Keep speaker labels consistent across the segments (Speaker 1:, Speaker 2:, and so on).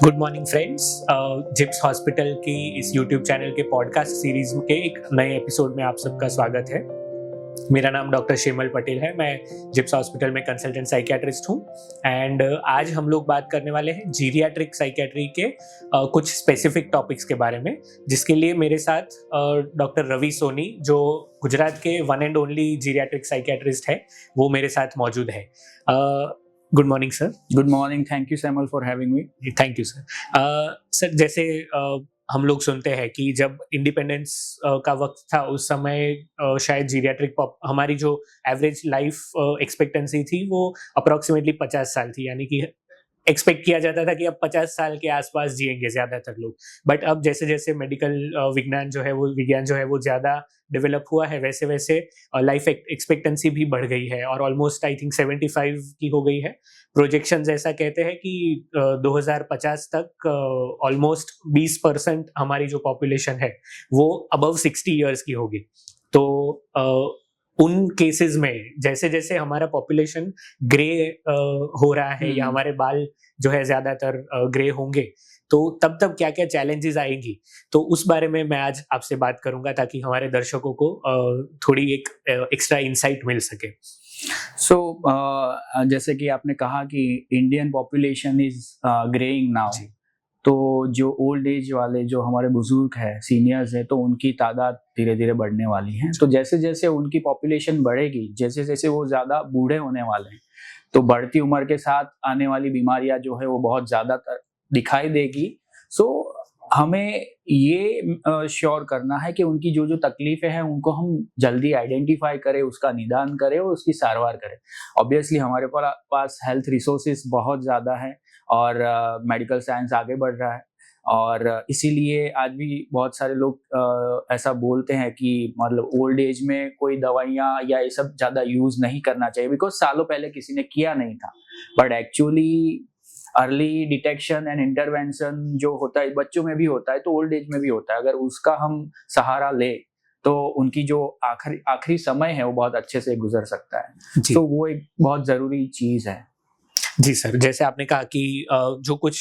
Speaker 1: Good morning friends. जिप्स hospital की इस यूट्यूब चैनल के पॉडकास्ट सीरीज के एक नए एपिसोड में आप सबका स्वागत है। मेरा नाम डॉक्टर शेमल पटेल है। मैं जिप्स हॉस्पिटल में कंसल्टेंट साइकियाट्रिस्ट हूँ एंड आज हम लोग बात करने वाले हैं जीरियाट्रिक साइकियाट्री के कुछ स्पेसिफिक टॉपिक्स के बारे में, जिसके लिए मेरे साथ डॉक्टर रवि सोनी, जो गुजरात के one and only geriatric psychiatrist है, वो मेरे साथ मौजूद है। Good morning sir.
Speaker 2: Good morning, thank you Samuel for having me.
Speaker 1: Thank you sir. Sir, जैसे हम लोग सुनते हैं कि जब इंडिपेंडेंस का वक्त था उस समय शायद जीरियाट्रिक हमारी जो एवरेज लाइफ एक्सपेक्टेंसी थी वो अप्रोक्सीमेटली 50 साल थी, यानी कि एक्सपेक्ट किया जाता था कि अब 50 साल के आसपास जिएंगे ज्यादातर लोग। बट अब जैसे जैसे मेडिकल विज्ञान जो है वो ज्यादा डेवलप हुआ है, वैसे वैसे लाइफ एक्सपेक्टेंसी भी बढ़ गई है और ऑलमोस्ट आई थिंक 75 की हो गई है। प्रोजेक्शंस ऐसा कहते हैं कि 2050 तक ऑलमोस्ट 20% हमारी जो पॉपुलेशन है वो अबव 60 ईयर्स की होगी। तो उन केसेस में जैसे जैसे हमारा पॉपुलेशन ग्रे हो रहा है या हमारे बाल जो है ज्यादातर ग्रे होंगे, तो तब तब क्या क्या चैलेंजेस आएंगी, तो उस बारे में मैं आज आपसे बात करूंगा ताकि हमारे दर्शकों को थोड़ी एक एक्स्ट्रा इंसाइट मिल सके।
Speaker 2: जैसे कि आपने कहा कि Indian population is greying now, तो जो ओल्ड एज वाले जो हमारे बुजुर्ग हैं, सीनियर्स हैं, तो उनकी तादाद धीरे धीरे बढ़ने वाली है। तो जैसे जैसे उनकी पॉपुलेशन बढ़ेगी, जैसे जैसे वो ज़्यादा बूढ़े होने वाले हैं, तो बढ़ती उम्र के साथ आने वाली बीमारियां जो है वो बहुत ज़्यादा दिखाई देगी। सो हमें ये श्योर करना है कि उनकी जो जो तकलीफें हैं उनको हम जल्दी आइडेंटिफाई करें, उसका निदान करें और उसकी सारवार करें। ऑब्वियसली हमारे पास हेल्थ रिसोर्सेज बहुत ज़्यादा है और मेडिकल साइंस आगे बढ़ रहा है, और इसीलिए आज भी बहुत सारे लोग ऐसा बोलते हैं कि मतलब ओल्ड एज में कोई दवाइयाँ या ये सब ज़्यादा यूज़ नहीं करना चाहिए, बिकॉज सालों पहले किसी ने किया नहीं था। But actually early detection and intervention जो होता है बच्चों में भी होता है, तो ओल्ड एज में भी होता है। अगर उसका हम सहारा ले तो उनकी जो आखिरी समय है वो बहुत अच्छे से गुजर सकता है। तो वो एक बहुत जरूरी चीज है।
Speaker 1: जी सर, जैसे आपने कहा कि जो कुछ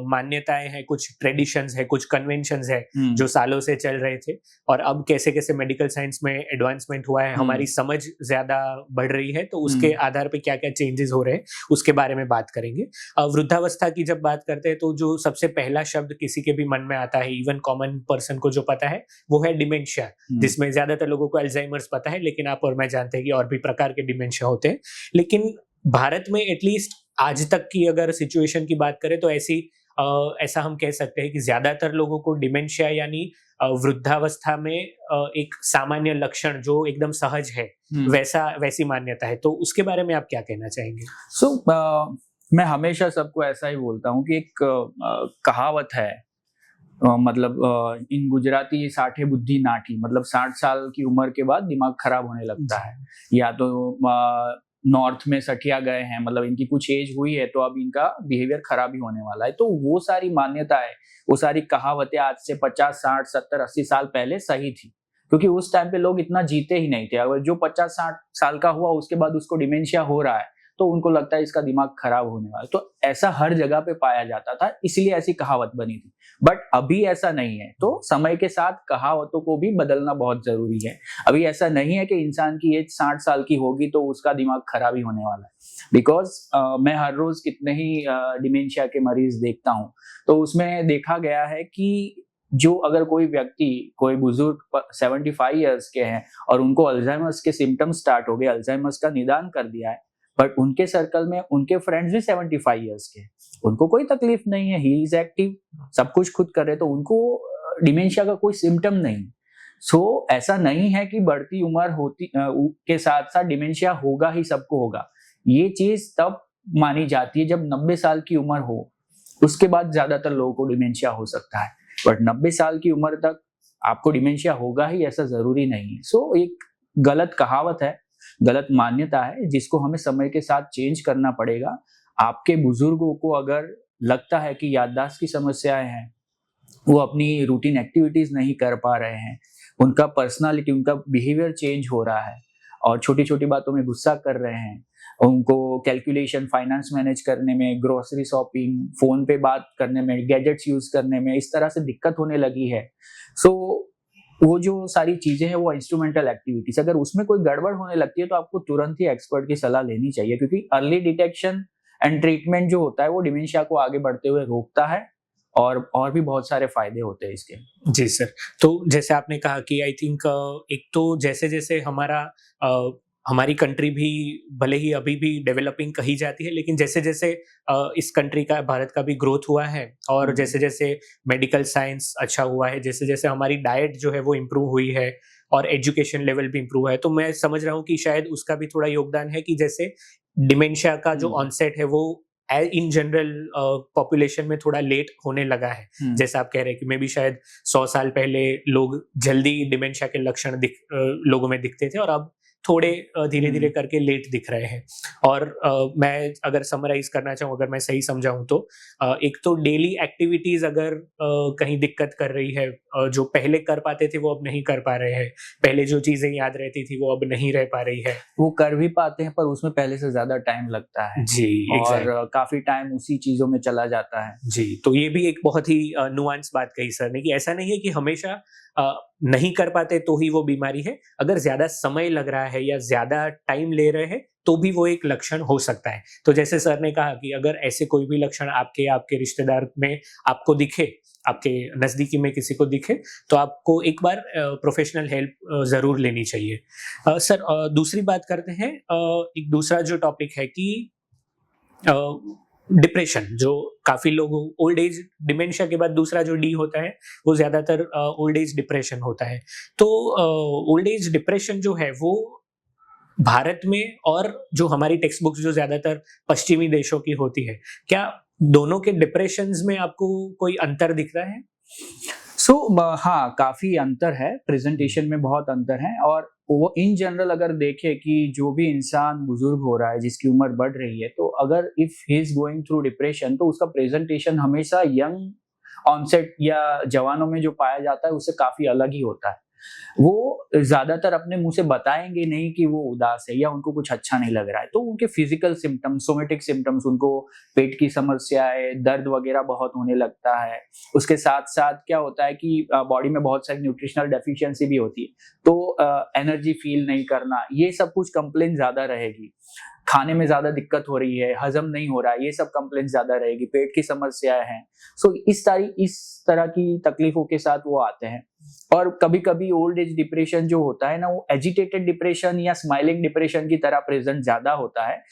Speaker 1: मान्यताएं हैं, कुछ ट्रेडिशंस है, कुछ कन्वेंशंस है जो सालों से चल रहे थे, और अब कैसे कैसे मेडिकल साइंस में एडवांसमेंट हुआ है, हमारी समझ ज्यादा बढ़ रही है, तो उसके आधार पे क्या क्या चेंजेस हो रहे हैं उसके बारे में बात करेंगे। वृद्धावस्था की जब बात करते हैं तो जो सबसे पहला शब्द किसी के भी मन में आता है, इवन कॉमन पर्सन को जो पता है, वो है डिमेंशिया, जिसमें ज्यादातर लोगों को अल्जाइमर्स पता है, लेकिन आप और मैं जानते हैं कि और भी प्रकार के डिमेंशिया होते हैं। लेकिन भारत में एटलीस्ट आज तक की अगर सिचुएशन की बात करें तो ऐसा हम कह सकते हैं कि ज्यादातर लोगों को डिमेंशिया यानी वृद्धावस्था में एक सामान्य लक्षण जो एकदम सहज है, वैसी मान्यता है। तो उसके बारे में आप क्या कहना चाहेंगे?
Speaker 2: मैं हमेशा सबको ऐसा ही बोलता हूँ कि एक कहावत है, मतलब इन गुजराती 60 बुद्धि नाठी, मतलब 60 साल की उम्र के बाद दिमाग खराब होने लगता है। या तो नॉर्थ में सठिया गए हैं, मतलब इनकी कुछ एज हुई है तो अब इनका बिहेवियर खराब ही होने वाला है। तो वो सारी मान्यताएं, वो सारी कहावतें आज से 50, 60, 70, 80 साल पहले सही थी, क्योंकि उस टाइम पे लोग इतना जीते ही नहीं थे। अगर जो 50, 60 साल का हुआ उसके बाद उसको डिमेंशिया हो रहा है तो उनको लगता है इसका दिमाग खराब होने वाला है। तो ऐसा हर जगह पे पाया जाता था, इसलिए ऐसी कहावत बनी थी। बट अभी ऐसा नहीं है, तो समय के साथ कहावतों को भी बदलना बहुत जरूरी है। अभी ऐसा नहीं है कि इंसान की एज 60 साल की होगी तो उसका दिमाग खराब ही होने वाला है। बिकॉज मैं हर रोज कितने ही डिमेंशिया के मरीज देखता हूँ, तो उसमें देखा गया है कि जो अगर कोई व्यक्ति, कोई बुजुर्ग 75 ईयर्स के हैं और उनको अल्जाइमर्स के सिम्टम्स स्टार्ट हो गए, अल्जाइमर्स का निदान कर दिया है, बट उनके सर्कल में उनके फ्रेंड्स भी 75 ईयर्स के, उनको कोई तकलीफ नहीं है, ही इज एक्टिव, सब कुछ खुद कर रहे, तो उनको डिमेंशिया का कोई सिम्टम नहीं। सो ऐसा नहीं है कि बढ़ती उम्र होती के साथ साथ डिमेंशिया होगा ही, सबको होगा। ये चीज तब मानी जाती है जब 90 साल की उम्र हो, उसके बाद ज्यादातर लोगों को डिमेंशिया हो सकता है। बट 90 साल की उम्र तक आपको डिमेंशिया होगा ही ऐसा जरूरी नहीं है। सो एक गलत कहावत है, गलत मान्यता है, जिसको हमें समय के साथ चेंज करना पड़ेगा। आपके बुजुर्गों को अगर लगता है कि याददाश्त की समस्याएं हैं, वो अपनी रूटीन एक्टिविटीज नहीं कर पा रहे हैं, उनका पर्सनालिटी, उनका बिहेवियर चेंज हो रहा है और छोटी छोटी बातों में गुस्सा कर रहे हैं, उनको कैलकुलेशन, फाइनेंस मैनेज करने में, ग्रोसरी शॉपिंग, फोन पे बात करने में, गैजेट्स यूज करने में इस तरह से दिक्कत होने लगी है। सो वो जो सारी चीजें हैं वो इंस्ट्रूमेंटल एक्टिविटीज, अगर उसमें कोई गड़बड़ होने लगती है तो आपको तुरंत ही एक्सपर्ट की सलाह लेनी चाहिए, क्योंकि अर्ली डिटेक्शन एंड ट्रीटमेंट जो होता है वो डिमेंशिया को आगे बढ़ते हुए रोकता है और भी बहुत सारे फायदे होते हैं इसके।
Speaker 1: जी सर। तो जैसे आपने कहा कि आई थिंक एक तो जैसे-जैसे हमारी कंट्री भी भले ही अभी भी डेवलपिंग कही जाती है, लेकिन जैसे-जैसे इस कंट्री का, भारत का भी ग्रोथ हुआ है और जैसे-जैसे मेडिकल साइंस अच्छा हुआ है, जैसे-जैसे हमारी डाइट जो है वो इम्प्रूव हुई है और एजुकेशन लेवल भी इम्प्रूव है, तो मैं समझ रहा हूँ कि शायद उसका भी थोड़ा योगदान है कि जैसे डिमेंशिया का जो ऑनसेट है वो इन जनरल पॉपुलेशन में थोड़ा लेट होने लगा है। जैसे आप कह रहे हैं कि मे बी शायद 100 साल पहले लोग जल्दी डिमेंशिया के लक्षण लोगों में दिखते थे और अब थोड़े धीरे-धीरे करके लेट दिख रहे हैं। और मैं अगर समराइज़ करना चाहूँ, अगर मैं सही समझा हूँ तो एक तो डेली एक्टिविटीज़ अगर कहीं दिक्कत कर रही है, जो पहले कर पाते थे वो अब नहीं कर पा रहे हैं। पहले जो चीज़ें याद रहती थी वो अब नहीं रह पा रही है।
Speaker 2: वो कर भी पाते हैं पर उसमें पहले से ज़्यादा टाइम लगता है
Speaker 1: जी,
Speaker 2: और काफ़ी टाइम उसी चीज़ों में चला जाता है।
Speaker 1: जी, तो ये भी एक बहुत ही नुआंस बात कही सर ने कि ऐसा नहीं है कि हमेशा नहीं कर पाते तो ही वो बीमारी है। अगर ज़्यादा समय लग रहा है या ज़्यादा टाइम ले रहे हैं, तो भी वो एक लक्षण हो सकता है। तो जैसे सर ने कहा कि अगर ऐसे कोई भी लक्षण आपके रिश्तेदार में आपको दिखे, आपके नज़दीकी में किसी को दिखे, तो आपको एक बार प्रोफ़ेशनल हेल्प ज़रूर लेनी चाहिए। सर दूसरी बात करते हैं, एक दूसरा जो टॉपिक है कि अ, डिप्रेशन, जो काफ़ी लोगों ओल्ड एज डिमेंशिया के बाद दूसरा जो डी होता है, वो ज़्यादातर ओल्ड एज डिप्रेशन होता है। तो ओल्ड एज डिप्रेशन जो है वो भारत में और जो हमारी टेक्स्ट बुक्स जो ज़्यादातर पश्चिमी देशों की होती है, क्या दोनों के डिप्रेशंस में आपको कोई अंतर दिख रहा है?
Speaker 2: हाँ, काफ़ी अंतर है, प्रेज़ेंटेशन में बहुत अंतर है और वो इन जनरल अगर देखें कि जो भी इंसान बुज़ुर्ग हो रहा है, जिसकी उम्र बढ़ रही है, तो अगर if he is going through depression तो उसका प्रेज़ेंटेशन हमेशा यंग ऑनसेट या जवानों में जो पाया जाता है, उससे काफ़ी अलग ही होता है। वो ज़्यादातर अपने मुँह से बताएँगे नहीं कि वो उदास है या उनको कुछ अच्छा नहीं लग रहा है, तो उनके फिज़िकल सिम्पटम्स, सोमैटिक सिम्पटम्स, उनको पेट की समस्याएँ, दर्द वगैरह बहुत होने लगता है। उसके साथ-साथ क्या होता है कि बॉडी में बहुत सारी न्यूट्रिशनल डेफिशिएंसी भी होती है, तो एनर्जी फ़ील नहीं करना, ये सब कुछ कंप्लेंट ज़्यादा रहेगी। खाने में ज़्यादा दिक्कत हो रही है, हज़म नहीं हो रहा है, ये सब कंप्लेंट ज़्यादा रहेगी, पेट की समस्याएँ हैं। इस तरह की तकलीफ़ों के साथ वो आते हैं। और कभी-कभी ओल्ड एज डिप्रेशन जो होता है ना, वो एजिटेटेड डिप्रेशन या स्माइलिंग डिप्रेशन की तरह प्रेज़ेंट ज़्यादा होता है,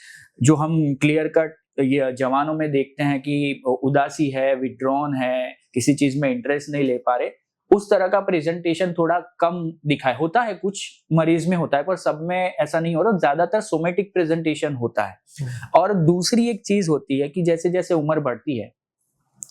Speaker 2: जो हम क्लियर कट ये जवानों में देखते हैं कि उदासी है, विथड्रॉन है, किसी चीज़ में इंटरेस्ट नहीं ले पा रहे। उस तरह का प्रेज़ेंटेशन थोड़ा कम दिखाई होता है, कुछ मरीज़ में होता है, पर सब में ऐसा नहीं होता, ज़्यादातर सोमैटिक प्रेज़ेंटेशन होता है। और दूसरी एक चीज़ होती है कि जैसे-जैसे उम्र बढ़ती है,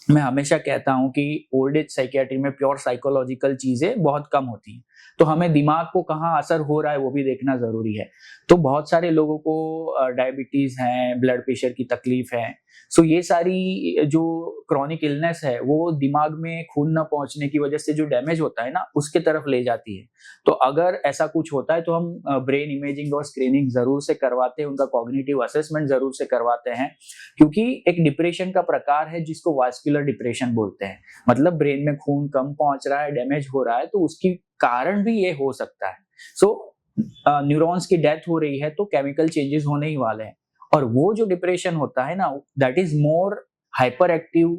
Speaker 2: मैं हमेशा कहता हूँ कि ओल्ड एज साइकियाट्री में प्योर साइकोलॉजिकल चीज़ें बहुत कम होती हैं। तो हमें दिमाग को कहाँ असर हो रहा है वो भी देखना ज़रूरी है। तो बहुत सारे लोगों को डायबिटीज़ है, ब्लड प्रेशर की तकलीफ़ है। सो ये सारी जो क्रोनिक इलनेस है वो दिमाग में खून ना पहुँचने की वज़ह से जो डैमेज होता है ना, उसके तरफ ले जाती है। तो अगर ऐसा कुछ होता है तो हम ब्रेन इमेजिंग और स्क्रीनिंग ज़रूर से करवाते हैं, उनका कॉग्निटिव असेसमेंट ज़रूर से करवाते हैं। क्योंकि एक डिप्रेशन का प्रकार है जिसको वास्कुलर डिप्रेशन बोलते हैं। मतलब ब्रेन में खून कम पहुँच रहा है, डैमेज हो रहा है, तो उसकी कारण भी ये हो सकता है। न्यूरॉन्स की डेथ हो रही है तो केमिकल चेंजेस होने ही वाले हैं। और वो जो डिप्रेशन होता है ना, that is more hyper active,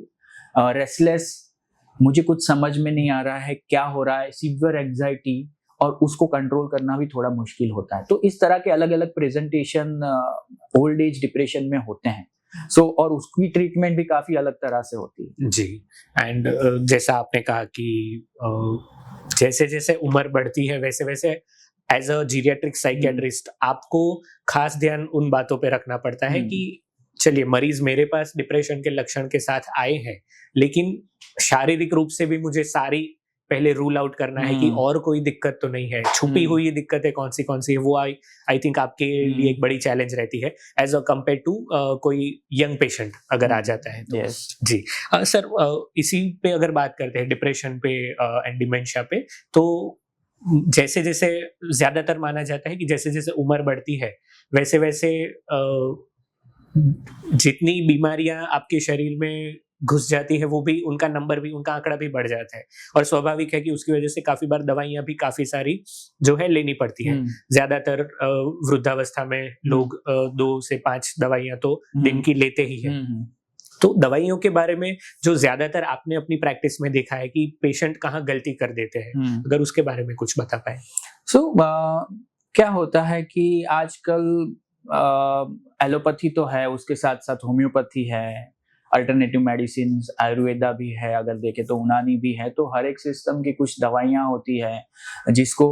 Speaker 2: restless, मुझे कुछ समझ में नहीं आ रहा है, क्या हो रहा है, सीवियर एंग्जायटी, और उसको कंट्रोल करना भी थोड़ा मुश्किल होता है। तो इस तरह के अलग-अलग प्रेज़ेंटेशन ओल्ड एज डिप्रेशन में होते हैं। और उसकी ट्रीटमेंट भी काफ़ी अलग तरह से होती है।
Speaker 1: जी। एंड जैसा आपने कहा कि जैसे-जैसे उम्र बढ़ती है वैसे-वैसे एज़ अ जीरियाट्रिक साइकियाट्रिस्ट आपको खास ध्यान उन बातों पे रखना पड़ता है कि चलिए मरीज़ मेरे पास डिप्रेशन के लक्षण के साथ आए हैं, लेकिन शारीरिक रूप से भी मुझे सारी पहले रूल आउट करना है कि और कोई दिक्कत तो नहीं है। छुपी हुई दिक्कतें कौन-सी है, वो आई थिंक आपके लिए एक बड़ी चैलेंज रहती है एज़ अ कंपेयर टू कोई यंग पेशेंट अगर आ जाता है तो।
Speaker 2: यस।
Speaker 1: जी। सर इसी पे अगर बात करते हैं डिप्रेशन पे एंड डिमेंशिया पे, तो जैसे जैसे ज्यादातर माना जाता है कि जैसे जैसे उम्र बढ़ती है वैसे वैसे जितनी बीमारियां आपके शरीर में घुस जाती है वो भी उनका नंबर भी उनका आंकड़ा भी बढ़ जाता है और स्वाभाविक है कि उसकी वजह से काफी बार दवाइयां भी काफी सारी जो है लेनी पड़ती है। ज्यादातर वृद्धावस्था में लोग 2 से 5 दवाइयां तो दिन की लेते ही है। तो दवाइयों के बारे में जो ज्यादातर आपने अपनी प्रैक्टिस में देखा है कि पेशेंट कहाँ गलती कर देते हैं, अगर उसके बारे में कुछ बता पाए।
Speaker 2: क्या होता है कि आजकल एलोपैथी तो है, उसके साथ साथ होम्योपैथी है, अल्टरनेटिव मेडिसिन, आयुर्वेदा भी है, अगर देखें तो यूनानी भी है। तो हर एक सिस्टम की कुछ दवाइयाँ होती है जिसको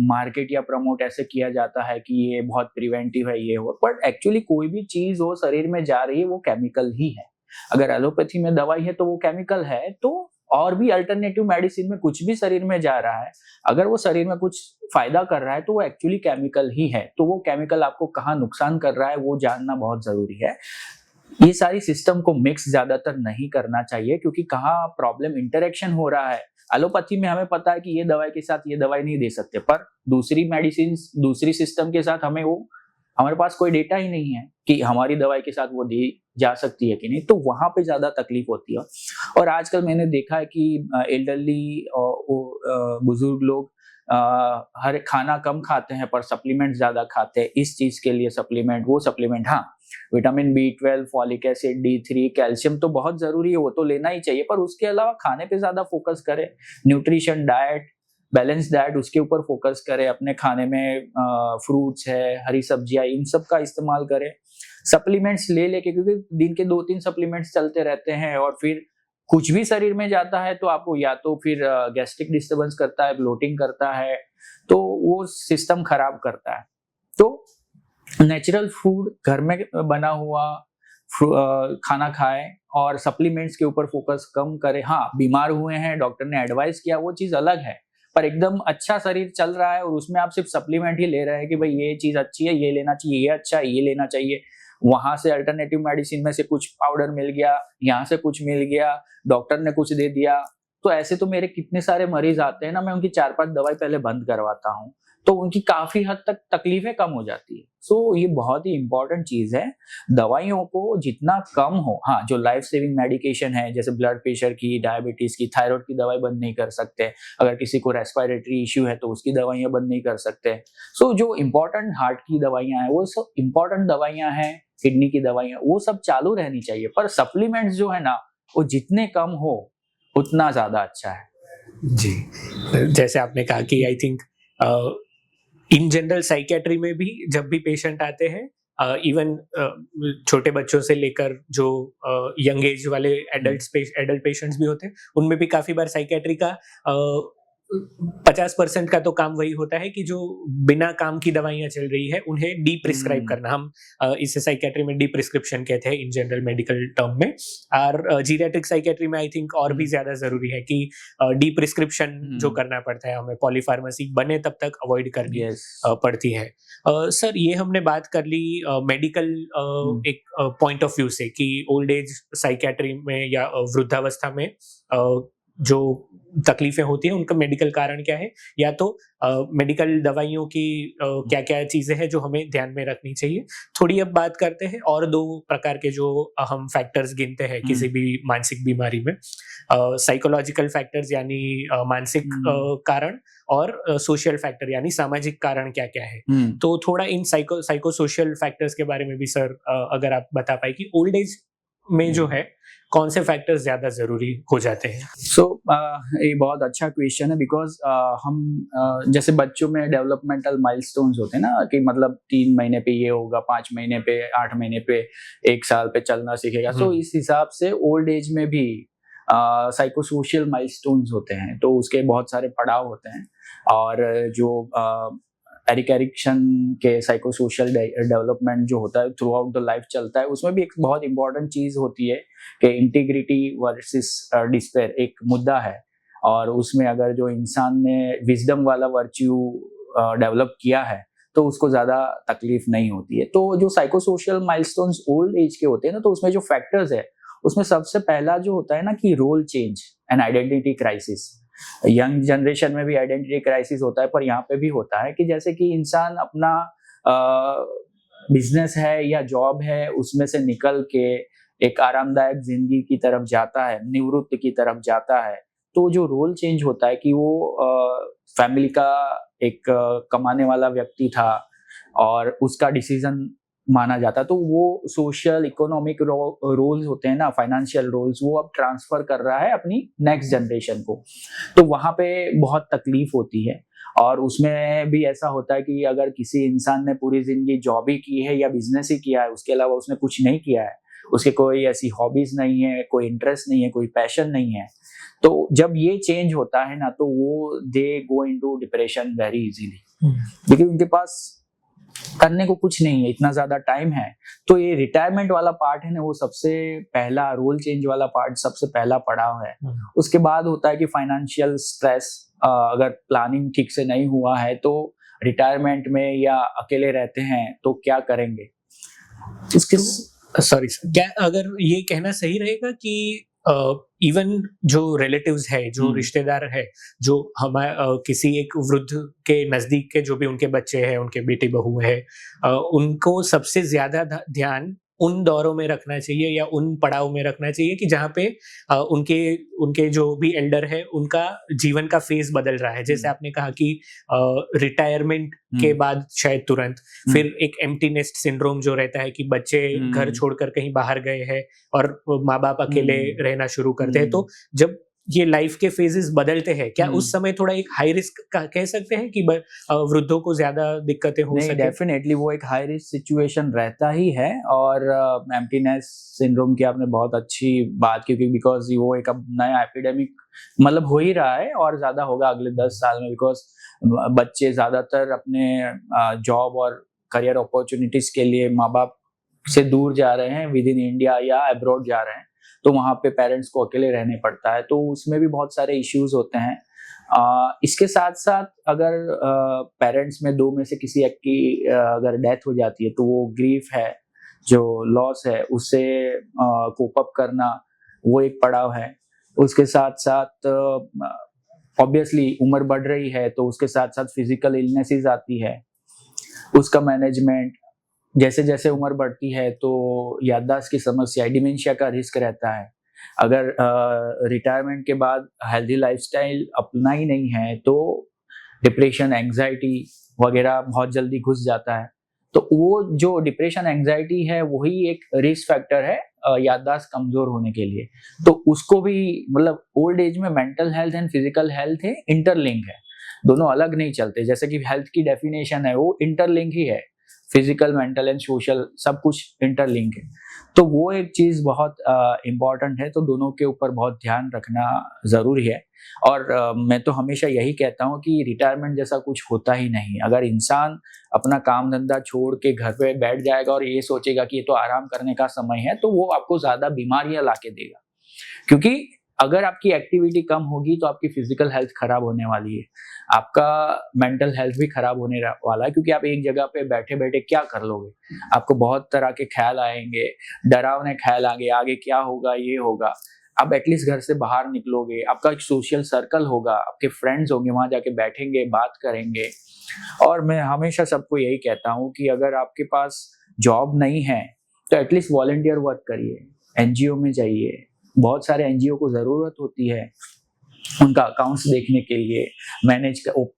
Speaker 2: मार्केट या प्रमोट ऐसे किया जाता है कि ये बहुत प्रिवेंटिव है, ये हो, बट एक्चुअली कोई भी चीज हो शरीर में जा रही है वो केमिकल ही है। अगर एलोपैथी में दवाई है तो वो केमिकल है, तो और भी अल्टरनेटिव मेडिसिन में कुछ भी शरीर में जा रहा है, अगर वो शरीर में कुछ फायदा कर रहा है तो वो एक्चुअली केमिकल ही है। तो वो केमिकल आपको कहाँ नुकसान कर रहा है वो जानना बहुत जरूरी है। ये सारी सिस्टम को मिक्स ज्यादातर नहीं करना चाहिए, क्योंकि कहाँ प्रॉब्लम इंटरेक्शन हो रहा है। एलोपैथी में हमें पता है कि ये दवाई के साथ ये दवाई नहीं दे सकते, पर दूसरी मेडिसिन दूसरी सिस्टम के साथ हमारे पास कोई डेटा ही नहीं है कि हमारी दवाई के साथ वो दी जा सकती है कि नहीं, तो वहां पे ज्यादा तकलीफ होती है। और आजकल मैंने देखा है कि एल्डरली बुजुर्ग लोग हर खाना कम खाते हैं पर सप्लीमेंट ज्यादा खाते हैं। इस चीज के लिए सप्लीमेंट, वो सप्लीमेंट, हाँ, vitamin B12, folic acid, D3, calcium तो बहुत जरूरी है, वो तो लेना ही चाहिए, पर उसके अलावा खाने पे ज्यादा फोकस करें। न्यूट्रिशन, डाइट, बैलेंस डाइट, उसके ऊपर फोकस करें। अपने खाने में फ्रूट्स है, हरी सब्जियां, इन सब का इस्तेमाल करें। सप्लीमेंट्स ले लेके, क्योंकि दिन के 2-3 सप्लीमेंट्स चलते रहते हैं और फिर कुछ भी शरीर में जाता है तो आपको या तो फिर गैस्ट्रिक डिस्टर्बेंस करता है, ब्लोटिंग करता है, तो वो सिस्टम खराब करता है। तो नेचुरल फूड, घर में बना हुआ खाना खाएं और सप्लीमेंट्स के ऊपर फोकस कम करें। हाँ, बीमार हुए हैं, डॉक्टर ने एडवाइस किया, वो चीज अलग है, पर एकदम अच्छा शरीर चल रहा है और उसमें आप सिर्फ सप्लीमेंट ही ले रहे हैं कि भाई ये चीज अच्छी है, ये लेना चाहिए, ये अच्छा है, ये लेना चाहिए, वहां से अल्टरनेटिव मेडिसिन में से कुछ पाउडर मिल गया, यहाँ से कुछ मिल गया, डॉक्टर ने कुछ दे दिया, तो ऐसे तो मेरे कितने सारे मरीज आते हैं ना, मैं उनकी 4-5 दवाई पहले बंद करवाता हूँ, तो उनकी काफी हद तक तकलीफें कम हो जाती है। सो ये बहुत ही इंपॉर्टेंट चीज है, दवाइयों को जितना कम हो। हाँ, जो लाइफ सेविंग मेडिकेशन है, जैसे ब्लड प्रेशर की, डायबिटीज की, थायराइड की दवाई बंद नहीं कर सकते, अगर किसी को रेस्पिरेटरी इश्यू है तो उसकी दवाइयां बंद नहीं कर सकते। सो जो इम्पोर्टेंट हार्ट की दवाइयां हैं, वो सब इम्पोर्टेंट दवाइयां हैं, किडनी की दवाइयां, वो सब चालू रहनी चाहिए, पर सप्लीमेंट्स जो है ना, वो जितने कम हो उतना ज्यादा अच्छा है।
Speaker 1: जी, जैसे आपने कहा कि I think in general psychiatry में भी जब भी पेशेंट आते हैं, इवन छोटे बच्चों से लेकर जो यंग एज वाले एडल्ट पेशेंट्स भी होते हैं, उनमें भी काफी बार साइकियाट्री का 50% का तो काम वही होता है कि जो बिना काम की दवाइयां चल रही है उन्हें डी प्रिस्क्राइब करना। हम इसे साइकियाट्री में डी प्रिस्क्रिप्शन कहते हैं इन जनरल मेडिकल टर्म में, और जीरियाट्रिक साइकियाट्री में आई थिंक और भी ज्यादा जरूरी है कि डी प्रिस्क्रिप्शन जो करना पड़ता है, हमें पॉलीफार्मेसी बने तब तक अवॉइड करनी पड़ती है। सर, ये हमने बात कर ली मेडिकल एक पॉइंट ऑफ व्यू से कि ओल्ड एज साइकियाट्री में या वृद्धावस्था में जो तकलीफें होती हैं उनका मेडिकल कारण क्या है, या तो मेडिकल दवाइयों की क्या क्या चीजें हैं जो हमें ध्यान में रखनी चाहिए। थोड़ी अब बात करते हैं और 2 प्रकार के जो हम फैक्टर्स गिनते हैं किसी भी मानसिक बीमारी में, साइकोलॉजिकल फैक्टर्स यानी मानसिक कारण, और सोशल फैक्टर यानी सामाजिक कारण क्या क्या है। तो थोड़ा इन साइको सोशल फैक्टर्स के बारे में भी सर अगर आप बता पाए कि ओल्ड एज में जो है कौन से फैक्टर्स ज्यादा जरूरी हो जाते हैं।
Speaker 2: ये बहुत अच्छा क्वेश्चन है, बिकॉज हम जैसे बच्चों में डेवलपमेंटल माइलस्टोन्स होते हैं ना, कि मतलब 3 महीने पे ये होगा, 5 महीने पे, 8 महीने पे, 1 साल पे चलना सीखेगा। तो इस हिसाब से ओल्ड एज में भी साइकोसोशल माइलस्टोन्स होते हैं, तो उसके बहुत सारे पड़ाव होते हैं। और जो एरिक एरिक्सन के साइकोसोशल डेवलपमेंट जो होता है थ्रू आउट द लाइफ चलता है, उसमें भी एक बहुत इंपॉर्टेंट चीज होती है कि इंटीग्रिटी वर्सेस डिस्पेयर एक मुद्दा है, और उसमें अगर जो इंसान ने विजडम वाला वर्च्यू डेवलप किया है तो उसको ज्यादा तकलीफ नहीं होती है। तो जो साइकोसोशल माइलस्टोन्स ओल्ड एज के होते हैं ना, तो उसमें जो फैक्टर्स है, उसमें सबसे पहला जो होता है ना कि role change and identity crisis. Young generation में भी आइडेंटिटी क्राइसिस होता है, पर यहाँ पे भी होता है कि जैसे कि इंसान अपना बिजनेस है या जॉब है उसमें से निकल के एक आरामदायक जिंदगी की तरफ जाता है, निवृत्ति की तरफ जाता है, तो जो रोल चेंज होता है कि वो फैमिली का एक कमाने वाला व्यक्ति था और उसका डिसीजन माना जाता, तो वो सोशल इकोनॉमिक रोल्स होते हैं ना, फाइनेंशियल रोल्स, वो अब ट्रांसफर कर रहा है अपनी नेक्स्ट जनरेशन को। तो वहाँ पे बहुत तकलीफ होती है और उसमें भी ऐसा होता है कि अगर किसी इंसान ने पूरी जिंदगी जॉब ही की है या बिजनेस ही किया है, उसके अलावा उसने कुछ नहीं किया है, उसके कोई ऐसी हॉबीज नहीं है, कोई इंटरेस्ट नहीं है, कोई पैशन नहीं है, तो जब ये चेंज होता है ना, तो वो they go into depression very easily, क्योंकि उनके पास करने को कुछ नहीं है, इतना ज्यादा टाइम है। तो ये रिटायरमेंट वाला पार्ट है ना, वो सबसे पहला रोल चेंज वाला पार्ट, सबसे पहला पड़ाव है। उसके बाद होता है कि फाइनेंशियल स्ट्रेस, अगर प्लानिंग ठीक से नहीं हुआ है तो रिटायरमेंट में या अकेले रहते हैं तो क्या करेंगे।
Speaker 1: इसके सॉरी सर, क्या अगर ये कहना सही रहेगा कि इवन जो रिलेटिव्स है, जो रिश्तेदार है, जो हमारे किसी एक वृद्ध के नजदीक के जो भी उनके बच्चे हैं, उनके बेटी बहू है, उनको सबसे ज्यादा ध्यान उन दौरों में रखना चाहिए या उन पड़ाव में रखना चाहिए कि जहाँ पे उनके जो भी एल्डर है उनका जीवन का फेज बदल रहा है। जैसे आपने कहा कि रिटायरमेंट के बाद शायद तुरंत फिर एक एम्प्टी नेस्ट सिंड्रोम जो रहता है कि बच्चे घर छोड़कर कहीं बाहर गए हैं और माँ बाप अकेले रहना शुरू करते हैं। तो जब ये लाइफ के फेजेस बदलते हैं, क्या उस समय थोड़ा एक हाई रिस्क कह सकते हैं कि वृद्धों को ज्यादा दिक्कतें हो सके?
Speaker 2: डेफिनेटली वो एक हाई रिस्क सिचुएशन रहता ही है। और एम्प्टीनेस सिंड्रोम की आपने बहुत अच्छी बात की, क्योंकि बिकॉज वो एक अब नया एपिडेमिक मतलब हो ही रहा है और ज्यादा होगा अगले 10 साल में, बिकॉज बच्चे ज्यादातर अपने जॉब और करियर अपॉर्चुनिटीज के लिए माँ बाप से दूर जा रहे हैं, विद इन इंडिया या अब्रॉड जा रहे हैं, तो वहाँ पे पेरेंट्स को अकेले रहने पड़ता है, तो उसमें भी बहुत सारे इश्यूज होते हैं। इसके साथ साथ अगर पेरेंट्स में दो में से किसी एक की अगर डेथ हो जाती है तो वो ग्रीफ है, जो लॉस है, उससे कोप अप करना वो एक पड़ाव है। उसके साथ साथ ऑब्वियसली उम्र बढ़ रही है तो उसके साथ साथ फिजिकल इलनेसेस आती है, उसका मैनेजमेंट। जैसे जैसे उम्र बढ़ती है तो याददाश्त की समस्या, डिमेंशिया का रिस्क रहता है। अगर रिटायरमेंट के बाद हेल्दी लाइफस्टाइल अपना ही नहीं है तो डिप्रेशन, एंजाइटी वगैरह बहुत जल्दी घुस जाता है। तो वो जो डिप्रेशन, एंजाइटी है वही एक रिस्क फैक्टर है याददाश्त कमजोर होने के लिए। तो उसको भी मतलब ओल्ड एज में mental health and physical health है इंटरलिंक है, दोनों अलग नहीं चलते। जैसे कि हेल्थ की डेफिनेशन है वो इंटरलिंक ही है, फिजिकल, मेंटल एंड सोशल सब कुछ इंटरलिंक है। तो वो एक चीज बहुत इम्पॉर्टेंट है, तो दोनों के ऊपर बहुत ध्यान रखना जरूरी है। और मैं तो हमेशा यही कहता हूँ कि रिटायरमेंट जैसा कुछ होता ही नहीं। अगर इंसान अपना काम धंधा छोड़ के घर पे बैठ जाएगा और ये सोचेगा कि ये तो आराम करने का समय है, तो वो आपको ज्यादा बीमारियां ला के देगा। क्योंकि अगर आपकी एक्टिविटी कम होगी तो आपकी फिजिकल हेल्थ खराब होने वाली है, आपका मेंटल हेल्थ भी खराब होने वाला है, क्योंकि आप एक जगह पे बैठे बैठे क्या कर लोगे। आपको बहुत तरह के ख्याल आएंगे, डरावने ख्याल आएंगे, आगे क्या होगा, ये होगा। आप एटलीस्ट घर से बाहर निकलोगे, आपका एक सोशल सर्कल होगा, आपके फ्रेंड्स होंगे, वहां जाके बैठेंगे, बात करेंगे। और मैं हमेशा सबको यही कहता हूँ कि अगर आपके पास जॉब नहीं है तो एटलीस्ट वॉलंटियर वर्क करिए, एनजीओ में जाइए। बहुत सारे एनजीओ को जरूरत होती है उनका अकाउंट्स देखने के लिए,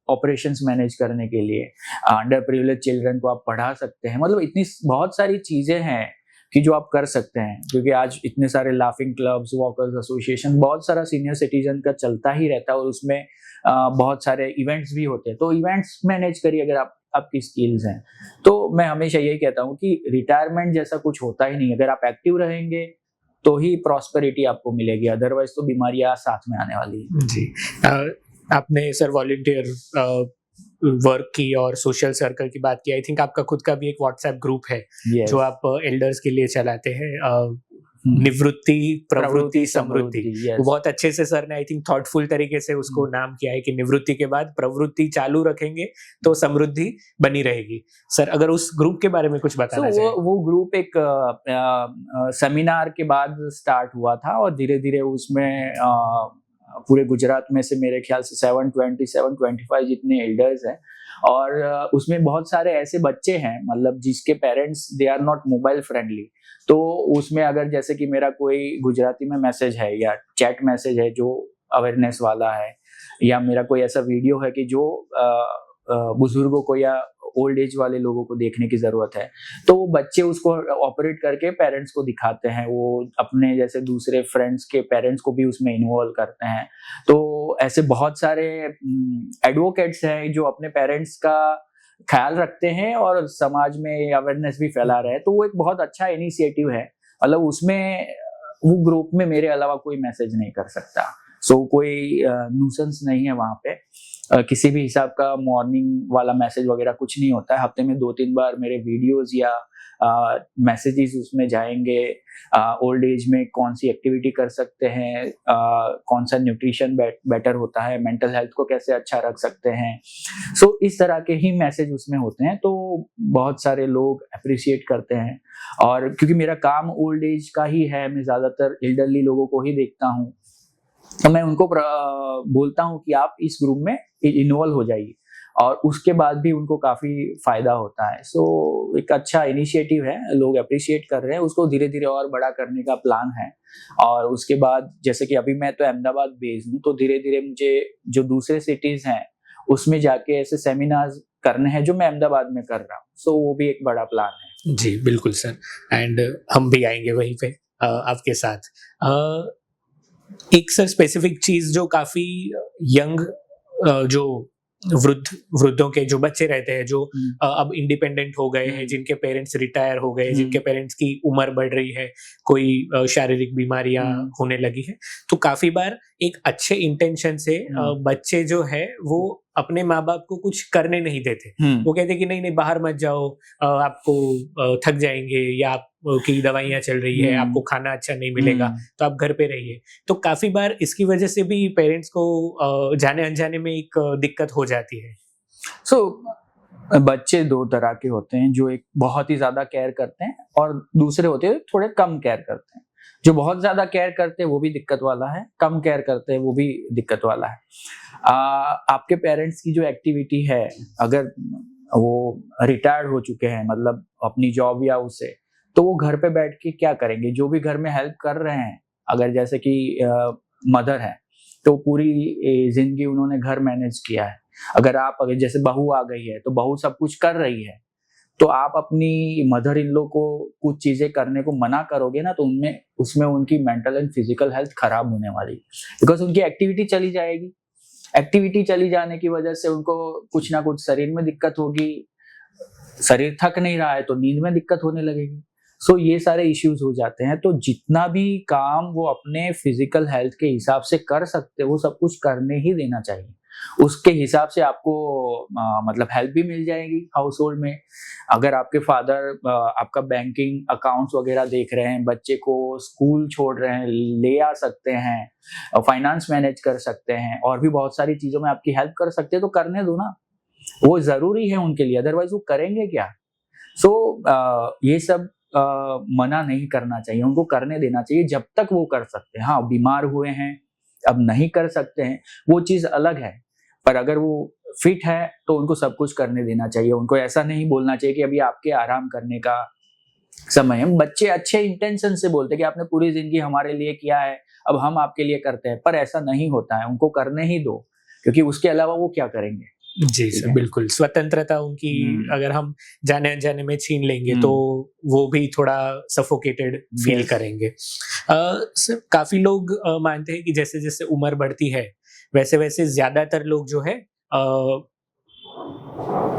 Speaker 2: ऑपरेशंस मैनेज करने के लिए, अंडर प्रिविलेज चिल्ड्रन को आप पढ़ा सकते हैं। मतलब इतनी बहुत सारी चीजें हैं कि जो आप कर सकते हैं, क्योंकि आज इतने सारे लाफिंग क्लब्स, वॉकर्स एसोसिएशन, बहुत सारा सीनियर सिटीजन का चलता ही रहता है और उसमें बहुत सारे इवेंट्स भी होते हैं। तो इवेंट्स मैनेज करिए अगर आपकी स्किल्स हैं। तो मैं हमेशा यही कहता हूँ कि रिटायरमेंट जैसा कुछ होता ही नहीं। अगर आप एक्टिव रहेंगे तो ही प्रॉस्पेरिटी आपको मिलेगी, अदरवाइज तो बीमारियां साथ में आने वाली है।
Speaker 1: जी, आपने सर वॉलंटियर वर्क की और सोशल सर्कल की बात की। आई थिंक आपका खुद का भी एक व्हाट्सएप ग्रुप है जो आप एल्डर्स के लिए चलाते हैं, निवृत्ति प्रवृत्ति समृद्धि। वो बहुत अच्छे से सर ने आई थिंक थॉटफुल तरीके से उसको नाम किया है कि निवृत्ति के बाद प्रवृत्ति चालू रखेंगे तो समृद्धि बनी रहेगी। सर अगर उस ग्रुप के बारे में कुछ बताना चाहिए।
Speaker 2: वो ग्रुप एक सेमिनार के बाद स्टार्ट हुआ था और धीरे धीरे उसमें पूरे गुजरात में से मेरे ख्याल से 725 जितने एल्डर्स हैं, और उसमें बहुत सारे ऐसे बच्चे हैं मतलब जिसके parents they are not mobile friendly. तो उसमें अगर जैसे कि मेरा कोई गुजराती में मैसेज है या चैट मैसेज है जो अवेयरनेस वाला है, या मेरा कोई ऐसा वीडियो है कि जो बुजुर्गों को या ओल्ड एज वाले लोगों को देखने की जरूरत है, तो वो बच्चे उसको ऑपरेट करके पेरेंट्स को दिखाते हैं। वो अपने जैसे दूसरे फ्रेंड्स के पेरेंट्स को भी उसमें इन्वॉल्व करते हैं। तो ऐसे बहुत सारे एडवोकेट्स हैं जो अपने पेरेंट्स का ख्याल रखते हैं और समाज में अवेयरनेस भी फैला रहे हैं। तो वो एक बहुत अच्छा इनिशिएटिव है। मतलब उसमें वो ग्रुप में मेरे अलावा कोई मैसेज नहीं कर सकता। सो कोई न्यूसेंस नहीं है वहाँ पे। किसी भी हिसाब का मॉर्निंग वाला मैसेज वगैरह कुछ नहीं होता है। हफ्ते में 2-3 बार मेरे वीडियोस या मैसेजेस उसमें जाएंगे। ओल्ड एज में कौन सी एक्टिविटी कर सकते हैं, कौन सा न्यूट्रिशन बेटर होता है, मेंटल हेल्थ को कैसे अच्छा रख सकते हैं। सो इस तरह के ही मैसेज उसमें होते हैं। तो बहुत सारे लोग अप्रिशिएट करते हैं। और क्योंकि मेरा काम ओल्ड एज का ही है, मैं ज़्यादातर एल्डरली लोगों को ही देखता हूँ, तो मैं उनको बोलता हूँ कि आप इस ग्रुप में इन्वॉल्व हो जाइए, और उसके बाद भी उनको काफी फायदा होता है। सो एक अच्छा इनिशिएटिव है, लोग अप्रिशिएट कर रहे हैं। उसको धीरे धीरे और बड़ा करने का प्लान है। और उसके बाद जैसे कि अभी मैं तो अहमदाबाद बेस्ड हूँ, तो धीरे धीरे मुझे जो दूसरे सिटीज हैं उसमें जाके ऐसे सेमिनार्स करने हैं जो मैं अहमदाबाद में कर रहा हूँ। सो वो भी एक बड़ा प्लान है।
Speaker 1: जी बिल्कुल सर, एंड हम भी आएंगे वहीं पे आपके साथ। एक सर स्पेसिफिक चीज जो काफी यंग जो वृद्धों के जो बच्चे रहते हैं, जो अब इंडिपेंडेंट हो गए हैं, जिनके पेरेंट्स रिटायर हो गए, जिनके पेरेंट्स की उम्र बढ़ रही है, कोई शारीरिक बीमारियां होने लगी है, तो काफी बार एक अच्छे इंटेंशन से बच्चे जो है वो अपने माँ बाप को कुछ करने नहीं देते। वो कहते कि नहीं नहीं बाहर मत जाओ, आपको थक जाएंगे, या आपकी दवाइयाँ चल रही है, आपको खाना अच्छा नहीं मिलेगा, तो आप घर पे रहिए। तो काफी बार इसकी वजह से भी पेरेंट्स को जाने अनजाने में एक दिक्कत हो जाती है।
Speaker 2: बच्चे 2 तरह के होते हैं, जो एक बहुत ही ज्यादा केयर करते हैं और दूसरे होते हैं थोड़े कम केयर करते हैं। जो बहुत ज्यादा केयर करते हैं वो भी दिक्कत वाला है, कम केयर करते हैं वो भी दिक्कत वाला है। आपके पेरेंट्स की जो एक्टिविटी है, अगर वो रिटायर्ड हो चुके हैं, मतलब अपनी जॉब या उससे, तो वो घर पे बैठ के क्या करेंगे? जो भी घर में हेल्प कर रहे हैं, अगर जैसे कि मदर है तो पूरी जिंदगी उन्होंने घर मैनेज किया है। अगर जैसे बहू आ गई है तो बहू सब कुछ कर रही है, तो आप अपनी मदर इन लो को कुछ चीजें करने को मना करोगे ना, तो उसमें उनकी मेंटल एंड फिजिकल हेल्थ खराब होने वाली, बिकॉज उनकी एक्टिविटी चली जाएगी। एक्टिविटी चली जाने की वजह से उनको कुछ ना कुछ शरीर में दिक्कत होगी। शरीर थक नहीं रहा है तो नींद में दिक्कत होने लगेगी। सो ये सारे इश्यूज हो जाते हैं। तो जितना भी काम वो अपने फिजिकल हेल्थ के हिसाब से कर सकते हैं वो सब कुछ करने ही देना चाहिए। उसके हिसाब से आपको मतलब हेल्प भी मिल जाएगी हाउस होल्ड में। अगर आपके फादर आपका बैंकिंग अकाउंट्स वगैरह देख रहे हैं, बच्चे को स्कूल छोड़ रहे हैं, ले आ सकते हैं, फाइनेंस मैनेज कर सकते हैं, और भी बहुत सारी चीजों में आपकी हेल्प कर सकते हैं, तो करने दो ना। वो जरूरी है उनके लिए, अदरवाइज वो करेंगे क्या? ये सब मना नहीं करना चाहिए, उनको करने देना चाहिए जब तक वो कर सकते हैं। हाँ, बीमार हुए हैं, अब नहीं कर सकते हैं, वो चीज अलग है। पर अगर वो फिट है तो उनको सब कुछ करने देना चाहिए। उनको ऐसा नहीं बोलना चाहिए कि अभी आपके आराम करने का समय है। बच्चे अच्छे इंटेंशन से बोलते हैं कि आपने पूरी जिंदगी हमारे लिए किया है, अब हम आपके लिए करते हैं, पर ऐसा नहीं होता है। उनको करने ही दो, क्योंकि उसके अलावा वो क्या करेंगे।
Speaker 1: जी सर, बिल्कुल। स्वतंत्रता उनकी अगर हम जाने अनजाने में छीन लेंगे तो वो भी थोड़ा सफोकेटेड फील करेंगे। सर, काफी लोग मानते हैं कि जैसे जैसे उम्र बढ़ती है वैसे वैसे ज्यादातर लोग जो है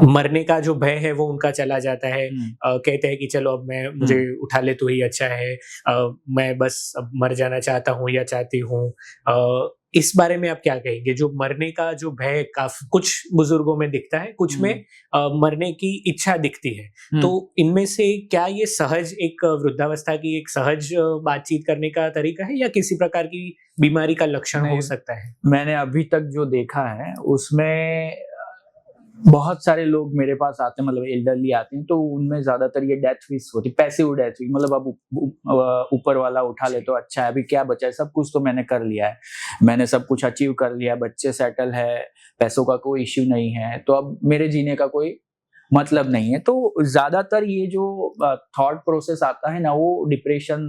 Speaker 1: मरने का जो भय है वो उनका चला जाता है। कहते हैं कि चलो अब मुझे उठा ले तो ही अच्छा है, मैं बस अब मर जाना चाहता हूँ या चाहती हूँ। इस बारे में आप क्या कहेंगे? जो मरने का जो भय काफी कुछ बुजुर्गों में दिखता है, कुछ में मरने की इच्छा दिखती है, तो इनमें से क्या ये सहज एक वृद्धावस्था की एक सहज बातचीत करने का तरीका है, या किसी प्रकार की बीमारी का लक्षण हो सकता है?
Speaker 2: मैंने अभी तक जो देखा है उसमें बहुत सारे लोग मेरे पास आते हैं, मतलब एल्डरली आते हैं, तो उनमें ज्यादातर ये डेथ विश होती है, पैसिव डेथ विश, मतलब अब ऊपर वाला उठा ले तो अच्छा है, अभी क्या बचा है, सब कुछ तो मैंने कर लिया है, मैंने सब कुछ अचीव कर लिया है, बच्चे सेटल है, पैसों का कोई इश्यू नहीं है, तो अब मेरे जीने का कोई मतलब नहीं है। तो ज्यादातर ये जो थॉट प्रोसेस आता है ना, वो डिप्रेशन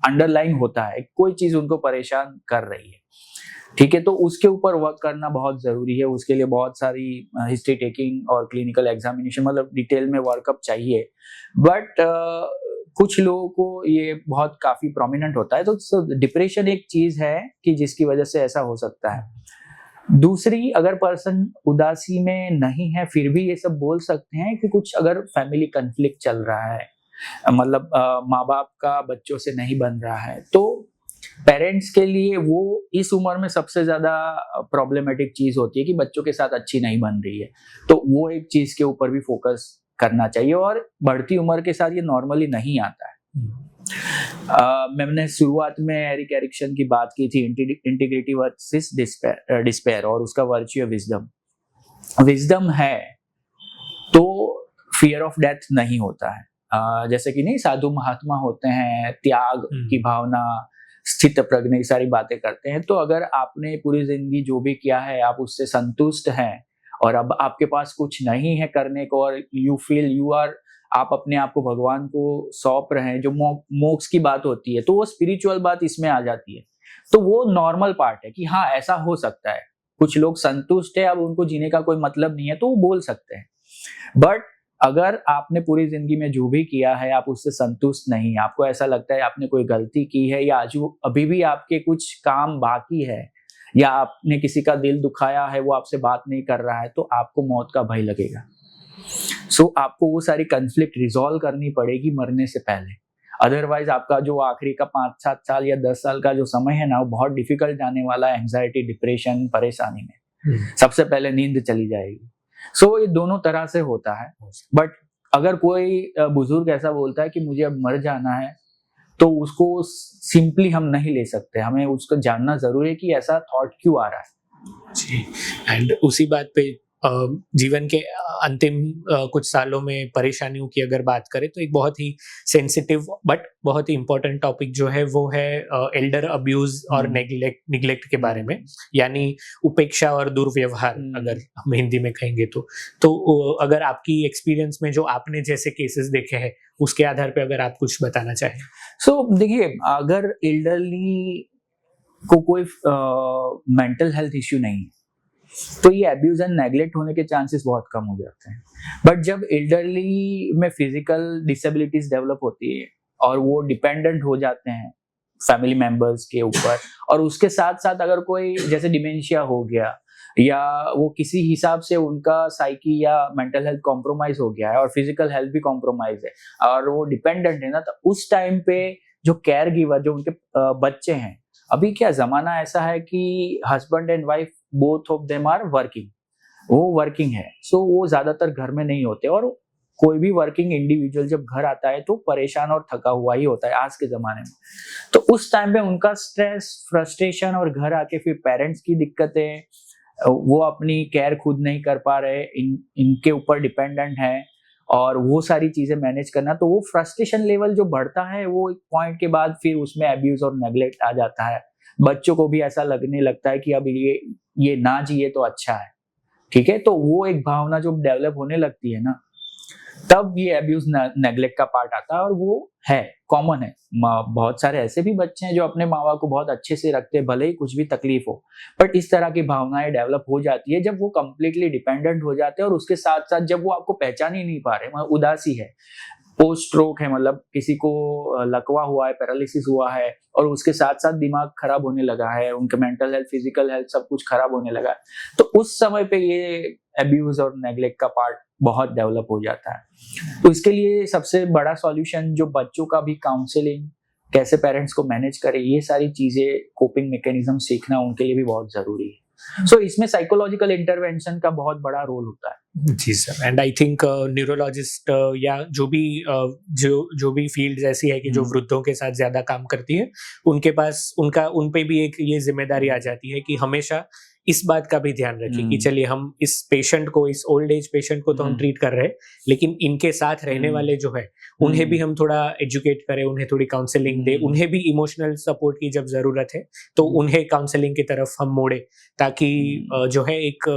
Speaker 2: अंडरलाइन होता है, कोई चीज उनको परेशान कर रही है, ठीक है। तो उसके ऊपर वर्क करना बहुत जरूरी है, उसके लिए बहुत सारी हिस्ट्री टेकिंग और क्लिनिकल एग्जामिनेशन, मतलब डिटेल में वर्कअप चाहिए, बट कुछ लोगों को ये बहुत काफी प्रोमिनेंट होता है। तो डिप्रेशन एक चीज है कि जिसकी वजह से ऐसा हो सकता है। दूसरी, अगर पर्सन उदासी में नहीं है फिर भी ये सब बोल सकते हैं कि कुछ अगर फैमिली कन्फ्लिक्ट चल रहा है, मतलब माँ बाप का बच्चों से नहीं बन रहा है, तो पेरेंट्स के लिए वो इस उम्र में सबसे ज्यादा प्रॉब्लमेटिक चीज होती है कि बच्चों के साथ अच्छी नहीं बन रही है, तो वो एक चीज के ऊपर भी फोकस करना चाहिए, और बढ़ती उम्र के साथ ये नॉर्मली नहीं आता है। मैंने शुरुआत में एरिक एरिक्सन की बात की थी, इंटीग्रिटी वर्सेस डिस्पेयर, और उसका वर्च्यू है विजडम। विजडम है तो फियर ऑफ डेथ नहीं होता है। जैसे कि नहीं, साधु महात्मा होते हैं, त्याग की भावना, स्थित प्रज्ञ, सारी बातें करते हैं। तो अगर आपने पूरी जिंदगी जो भी किया है आप उससे संतुष्ट हैं, और अब आपके पास कुछ नहीं है करने को, और यू फील यू आर, आप अपने आप को भगवान को सौंप रहे हैं, जो मोक्ष की बात होती है, तो वो स्पिरिचुअल बात इसमें आ जाती है। तो वो नॉर्मल पार्ट है कि हाँ ऐसा हो सकता है, कुछ लोग संतुष्ट है, अब उनको जीने का कोई मतलब नहीं है, तो वो बोल सकते हैं। बट अगर आपने पूरी जिंदगी में जो भी किया है आप उससे संतुष्ट नहीं, आपको ऐसा लगता है आपने कोई गलती की है, या अभी भी आपके कुछ काम बाकी है, या आपने किसी का दिल दुखाया है, वो आपसे बात नहीं कर रहा है, तो आपको मौत का भय लगेगा। सो आपको वो सारी कन्फ्लिक्ट रिजॉल्व करनी पड़ेगी मरने से पहले। अदरवाइज आपका जो आखिरी का 5-7 साल या 10 साल का जो समय है ना, वो बहुत डिफिकल्ट जाने वाला है, एंजाइटी, डिप्रेशन, परेशानी में। सबसे पहले नींद चली जाएगी। सो ये दोनों तरह से होता है। बट अगर कोई बुजुर्ग ऐसा बोलता है कि मुझे अब मर जाना है, तो उसको सिंपली हम नहीं ले सकते, हमें उसको जानना जरूरी है कि ऐसा थॉट क्यों आ रहा है।
Speaker 1: जी, एंड उसी बात पे जीवन के अंतिम कुछ सालों में परेशानियों की अगर बात करें, तो एक बहुत ही सेंसिटिव बट बहुत ही इम्पोर्टेंट टॉपिक जो है वो है एल्डर अब्यूज और निग्लेक्ट के बारे में, यानी उपेक्षा और दुर्व्यवहार, अगर हम हिंदी में कहेंगे तो अगर आपकी एक्सपीरियंस में जो आपने जैसे केसेस देखे हैं उसके आधार पे अगर आप कुछ बताना चाहें।
Speaker 2: देखिए, अगर एल्डरली को कोई मेंटल हेल्थ इश्यू नहीं है, तो ये अब्यूज एंड नेग्लेक्ट होने के चांसेस बहुत कम हो जाते हैं। बट जब एल्डरली में फिजिकल डिसेबिलिटीज डेवलप होती है और वो डिपेंडेंट हो जाते हैं फैमिली मेंबर्स के ऊपर, और उसके साथ साथ अगर कोई जैसे डिमेंशिया हो गया, या वो किसी हिसाब से उनका साइकी या मेंटल हेल्थ कॉम्प्रोमाइज हो गया है, और फिजिकल हेल्थ भी कॉम्प्रोमाइज है, और वो डिपेंडेंट है ना, तो उस टाइम पे जो केयर गिवर, जो उनके बच्चे हैं, अभी क्या जमाना ऐसा है कि husband and wife both of them are working, वो वर्किंग है, सो वो ज्यादातर घर में नहीं होते, और कोई भी वर्किंग इंडिविजुअल जब घर आता है तो परेशान और थका हुआ ही होता है आज के जमाने में। तो उस टाइम पे उनका स्ट्रेस, फ्रस्ट्रेशन, और घर आके फिर पेरेंट्स की दिक्कतें, वो अपनी केयर खुद नहीं कर पा रहे, इनके ऊपर डिपेंडेंट है, और वो सारी चीजें मैनेज करना, तो वो फ्रस्ट्रेशन लेवल जो बढ़ता है, वो एक पॉइंट के बाद फिर उसमें अब्यूज और नेग्लेक्ट आ जाता है। बच्चों को भी ऐसा लगने लगता है कि अब ये ना जिए तो अच्छा है, ठीक है। तो वो एक भावना जो डेवलप होने लगती है ना, तब ये अब्यूज नेग्लेक्ट का पार्ट आता है, और वो है कॉमन है। बहुत सारे ऐसे भी बच्चे हैं जो अपने माँ बाप को बहुत अच्छे से रखते हैं, भले ही कुछ भी तकलीफ हो, बट इस तरह की भावनाएं डेवलप हो जाती है जब वो कंप्लीटली डिपेंडेंट हो जाते हैं, और उसके साथ साथ जब वो आपको पहचान ही नहीं पा रहे, उदासी है, पोस्ट स्ट्रोक है, मतलब किसी को लकवा हुआ है, पैरालिसिस हुआ है, और उसके साथ साथ दिमाग खराब होने लगा है, उनका मेंटल हेल्थ, फिजिकल हेल्थ सब कुछ खराब होने लगा है, तो उस समय पे ये अब्यूज और नेग्लेक्ट का पार्ट बहुत डेवलप हो जाता है। तो इसके लिए सबसे बड़ा सॉल्यूशन जो बच्चों का भी काउंसलिंग, कैसे पेरेंट्स को मैनेज करें, ये सारी चीजें, कोपिंग मैकेनिज्म सीखना उनके लिए भी बहुत जरूरी है। सो इसमें साइकोलॉजिकल इंटरवेंशन का बहुत बड़ा रोल होता है।
Speaker 1: जी sir, and I think neurologist या जो भी फील्ड ऐसी है कि जो वृद्धों के साथ ज्यादा काम करती है, उनके पास उन पे भी एक ये जिम्मेदारी आ जाती है कि हमेशा इस बात का भी ध्यान रखें कि चलिए हम इस पेशेंट को, इस ओल्ड एज पेशेंट को तो हम ट्रीट कर रहे हैं, लेकिन इनके साथ रहने वाले जो है उन्हें भी हम थोड़ा एजुकेट करें, उन्हें थोड़ी काउंसलिंग दें, उन्हें भी इमोशनल सपोर्ट की जब जरूरत है तो उन्हें काउंसलिंग की तरफ हम मोड़े, ताकि जो है एक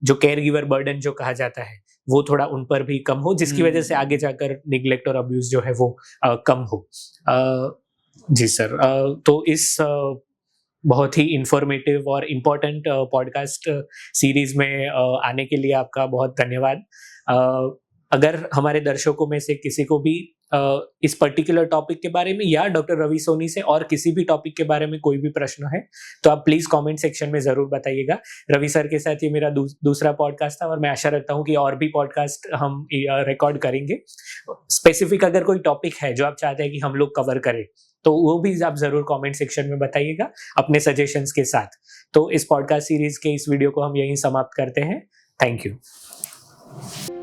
Speaker 1: जो केयर गिवर बर्डन जो कहा जाता है वो थोड़ा उन पर भी कम हो, जिसकी वजह से आगे जाकर निग्लेक्ट और अब्यूज जो है वो कम हो। जी सर, तो इस बहुत ही इंफॉर्मेटिव और इम्पोर्टेंट पॉडकास्ट सीरीज में आने के लिए आपका बहुत धन्यवाद। अगर हमारे दर्शकों में से किसी को भी इस पर्टिकुलर टॉपिक के बारे में या डॉक्टर रवि सोनी से और किसी भी टॉपिक के बारे में कोई भी प्रश्न है तो आप प्लीज कमेंट सेक्शन में जरूर बताइएगा। रवि सर के साथ ये मेरा दूसरा पॉडकास्ट था और मैं आशा रखता हूँ कि और भी पॉडकास्ट हम रिकॉर्ड करेंगे। स्पेसिफिक अगर कोई टॉपिक है जो आप चाहते हैं कि हम लोग कवर करें तो वो भी आप जरूर कमेंट सेक्शन में बताइएगा अपने सजेशंस के साथ। तो इस पॉडकास्ट सीरीज के इस वीडियो को हम यहीं समाप्त करते हैं। Thank you.